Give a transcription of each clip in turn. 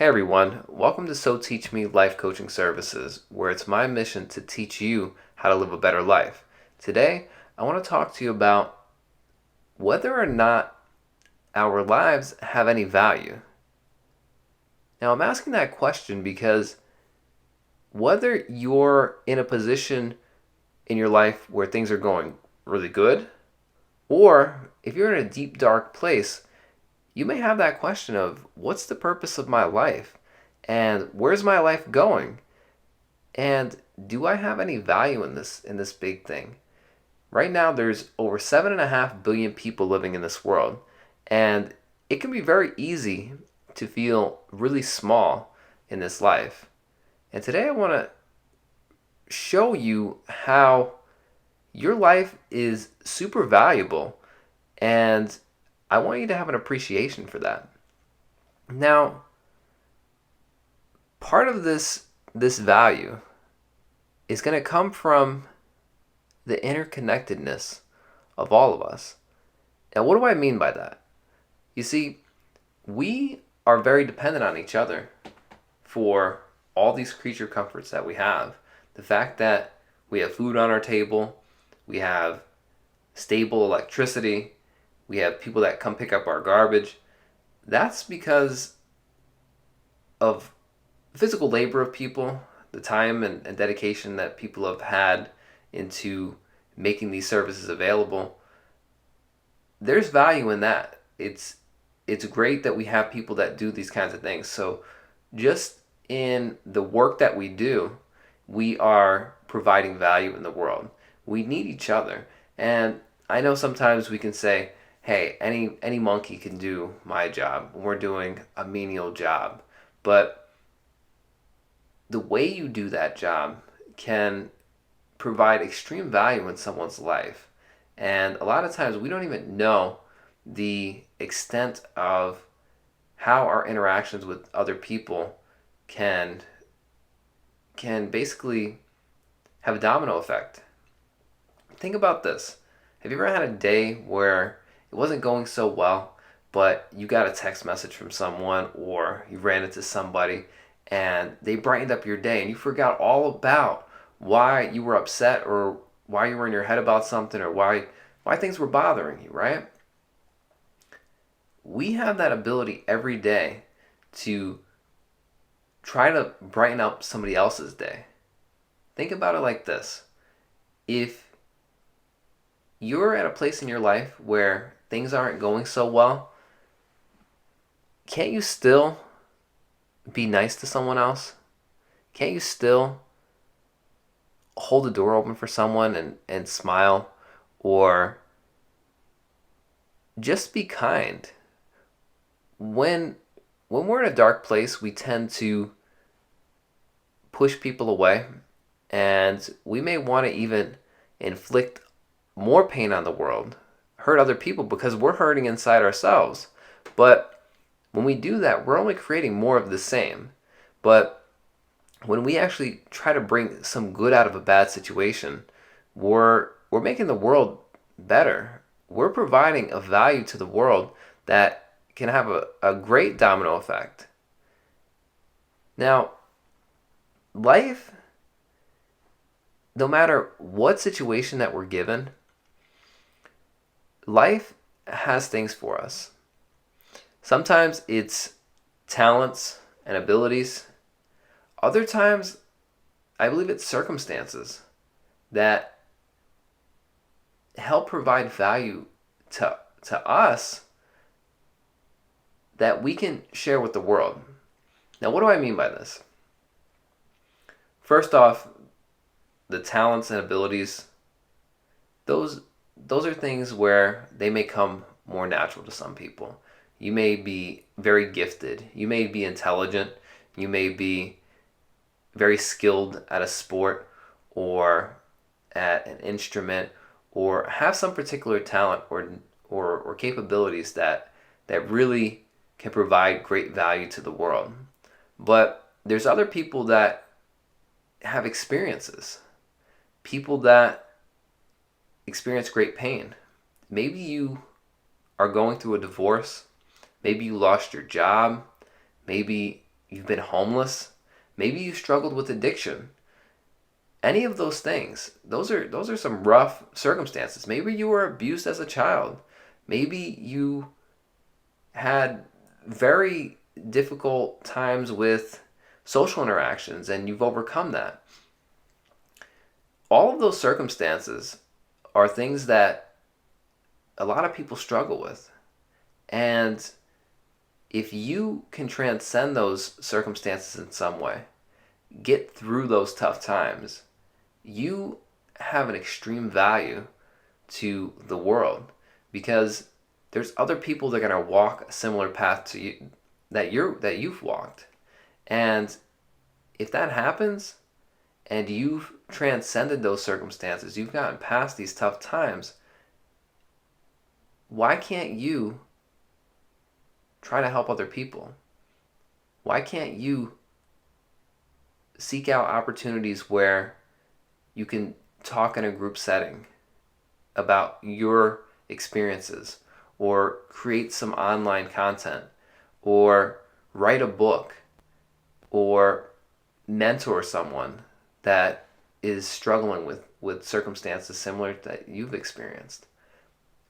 Hey everyone, welcome to So Teach Me Life Coaching Services, where it's my mission to teach you how to live a better life. Today, I want to talk to you about whether or not our lives have any value. Now, I'm asking that question because whether you're in a position in your life where things are going really good, or if you're in a deep, dark place, you may have that question of what's the purpose of my life? And where's my life going? And do I have any value in this big thing? Right now there's over 7.5 billion people living in this world, and it can be very easy to feel really small in this life. And today I want to show you how your life is super valuable, and I want you to have an appreciation for that. Now, part of this value is going to come from the interconnectedness of all of us. Now, what do I mean by that? You see, we are very dependent on each other for all these creature comforts that we have. The fact that we have food on our table, we have stable electricity, we have people that come pick up our garbage. That's because of physical labor of people, the time and dedication that people have had into making these services available. There's value in that. It's great that we have people that do these kinds of things. So just in the work that we do, we are providing value in the world. We need each other. And I know sometimes we can say, hey, any monkey can do my job. We're doing a menial job. But the way you do that job can provide extreme value in someone's life. And a lot of times we don't even know the extent of how our interactions with other people can basically have a domino effect. Think about this. Have you ever had a day where it wasn't going so well, but you got a text message from someone or you ran into somebody and they brightened up your day and you forgot all about why you were upset or why you were in your head about something or why things were bothering you, right? We have that ability every day to try to brighten up somebody else's day. Think about it like this. If you're at a place in your life where things aren't going so well, can't you still be nice to someone else? Can't you still hold the door open for someone and smile, or just be kind? When we're in a dark place, we tend to push people away, and we may want to even inflict more pain on the world, hurt other people because we're hurting inside ourselves. But when we do that, we're only creating more of the same. But when we actually try to bring some good out of a bad situation, we're making the world better. We're providing a value to the world that can have a great domino effect. Now, life, no matter what situation that we're given, life has things for us. Sometimes it's talents and abilities. Other times, I believe it's circumstances that help provide value to us that we can share with the world. Now, what do I mean by this? First off, the talents and abilities, those are things where they may come more natural to some people. You may be very gifted, you may be intelligent, you may be very skilled at a sport or at an instrument, or have some particular talent or capabilities that really can provide great value to the world. But there's other people that have experiences, people that experience great pain. Maybe you are going through a divorce, maybe you lost your job, maybe you've been homeless, maybe you struggled with addiction. Any of those things, those are some rough circumstances. Maybe you were abused as a child. Maybe you had very difficult times with social interactions and you've overcome that. All of those circumstances are things that a lot of people struggle with. And if you can transcend those circumstances in some way, get through those tough times, you have an extreme value to the world, because there's other people that are going to walk a similar path to you that you've walked. And if that happens and you've transcended those circumstances, you've gotten past these tough times, why can't you try to help other people? Why can't you seek out opportunities where you can talk in a group setting about your experiences, or create some online content, or write a book, or mentor someone that is struggling with circumstances similar that you've experienced?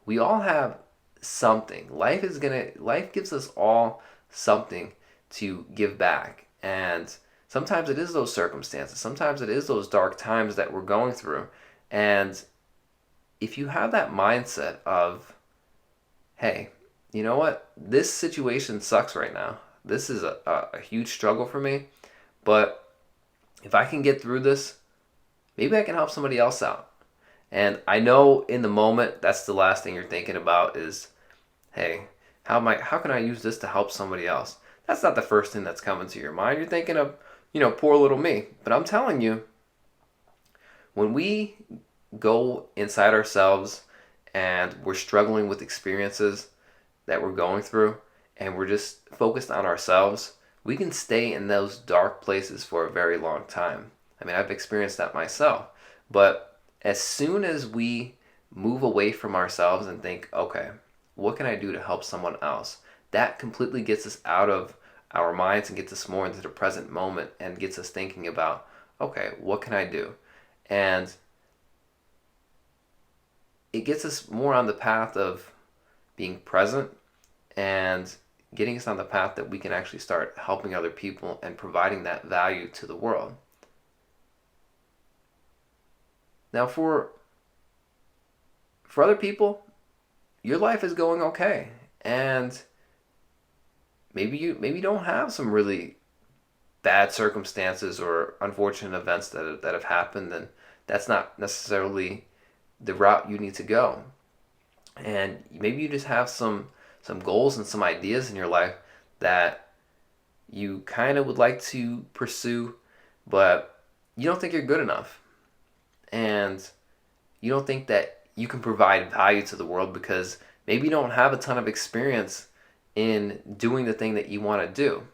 We all have something. Life gives us all something to give back. And sometimes it is those circumstances. Sometimes it is those dark times that we're going through. And if you have that mindset of, hey, you know what? This situation sucks right now. This is a huge struggle for me. But if I can get through this, maybe I can help somebody else out. And I know in the moment, that's the last thing you're thinking about is, hey, how can I use this to help somebody else? That's not the first thing that's coming to your mind. You're thinking of, poor little me. But I'm telling you, when we go inside ourselves and we're struggling with experiences that we're going through and we're just focused on ourselves, we can stay in those dark places for a very long time. I mean, I've experienced that myself. But as soon as we move away from ourselves and think, okay, what can I do to help someone else? That completely gets us out of our minds and gets us more into the present moment and gets us thinking about, okay, what can I do? And it gets us more on the path of being present and getting us on the path that we can actually start helping other people and providing that value to the world. Now, for other people, your life is going okay, and maybe you don't have some really bad circumstances or unfortunate events that have happened, and that's not necessarily the route you need to go. And maybe you just have some goals and some ideas in your life that you kind of would like to pursue, but you don't think you're good enough. And you don't think that you can provide value to the world because maybe you don't have a ton of experience in doing the thing that you want to do.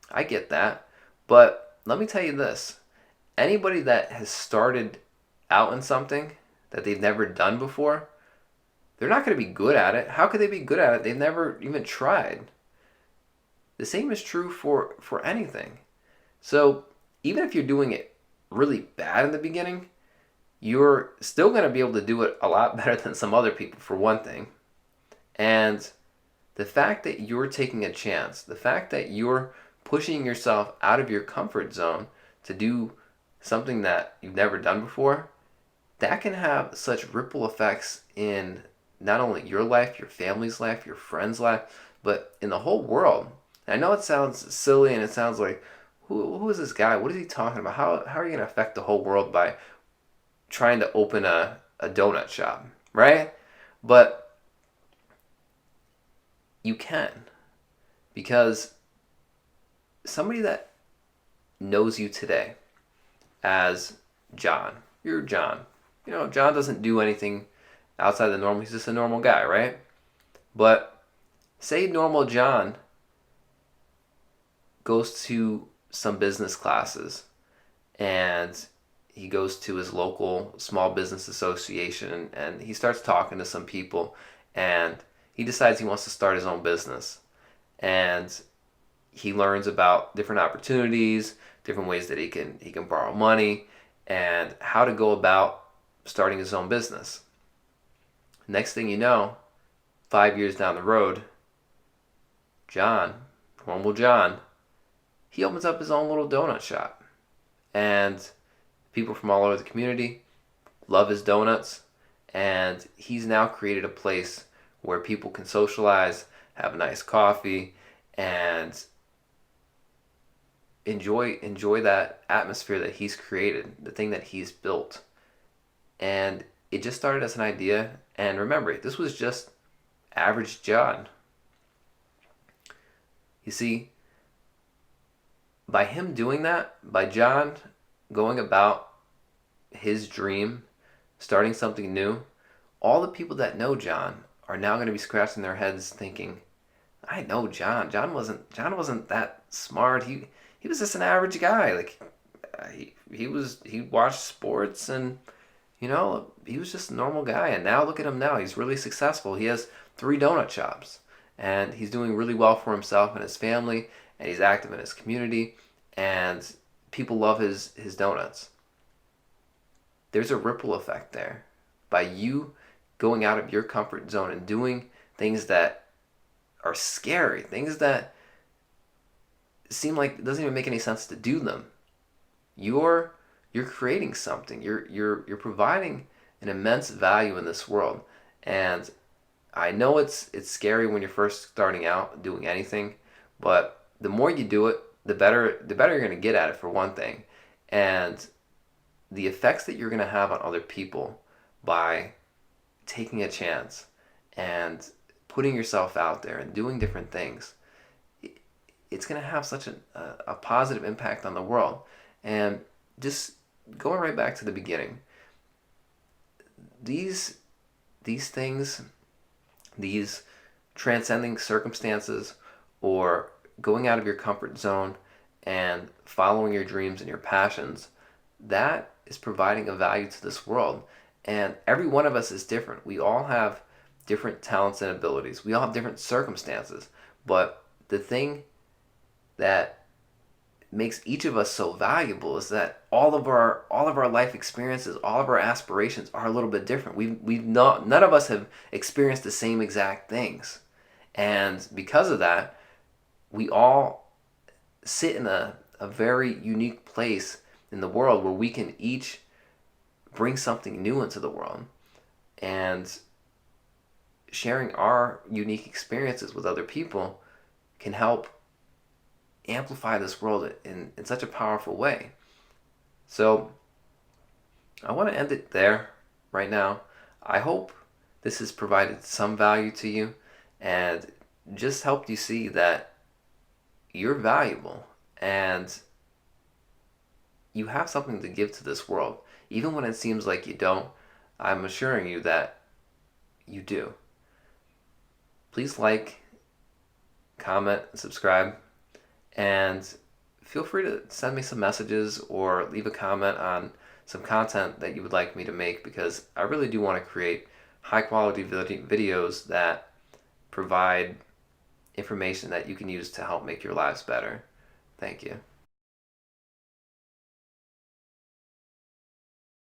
I get that. But let me tell you this. Anybody that has started out in something that they've never done before, they're not going to be good at it. How could they be good at it? They've never even tried. The same is true for anything. So even if you're doing it really bad in the beginning, you're still going to be able to do it a lot better than some other people, for one thing. And the fact that you're taking a chance, the fact that you're pushing yourself out of your comfort zone to do something that you've never done before, that can have such ripple effects in not only your life, your family's life, your friend's life, but in the whole world. And I know it sounds silly and it sounds like, who is this guy? What is he talking about? How are you going to affect the whole world by trying to open a donut shop, right? But you can, because somebody that knows you today as John, you're John. John doesn't do anything outside the normal. He's just a normal guy, right? But say normal John goes to some business classes and he goes to his local small business association and he starts talking to some people and he decides he wants to start his own business. And he learns about different opportunities, different ways that he can borrow money, and how to go about starting his own business. Next thing you know, 5 years down the road, John, normal John, he opens up his own little donut shop. And people from all over the community love his donuts. And he's now created a place where people can socialize, have nice coffee, and enjoy that atmosphere that he's created, the thing that he's built. And it just started as an idea. And remember, this was just average John. You see, by him doing that, by John going about his dream, starting something new, all the people that know John are now going to be scratching their heads thinking, I know John. John wasn't that smart. He was just an average guy. Like he watched sports and he was just a normal guy. And now look at him now. He's really successful. He has 3 donut shops and he's doing really well for himself and his family, and he's active in his community, and people love his donuts. There's a ripple effect there. By you going out of your comfort zone and doing things that are scary, things that seem like it doesn't even make any sense to do them, you're creating something. You're providing an immense value in this world. And I know it's scary when you're first starting out doing anything, but the more you do it, the better you're going to get at it, for one thing. And the effects that you're going to have on other people by taking a chance and putting yourself out there and doing different things, it's going to have such a positive impact on the world. And just going right back to the beginning, these things, these transcending circumstances, or going out of your comfort zone and following your dreams and your passions, that is providing a value to this world. And every one of us is different. We all have different talents and abilities. We all have different circumstances. But the thing that makes each of us so valuable is that all of our life experiences, all of our aspirations are a little bit different. None of us have experienced the same exact things. And because of that, we all sit in a very unique place in the world where we can each bring something new into the world. And sharing our unique experiences with other people can help amplify this world in such a powerful way. So I want to end it there right now. I hope this has provided some value to you and just helped you see that you're valuable and you have something to give to this world. Even when it seems like you don't, I'm assuring you that you do. Please like, comment, subscribe, and feel free to send me some messages or leave a comment on some content that you would like me to make, because I really do want to create high quality videos that provide information that you can use to help make your lives better. Thank you.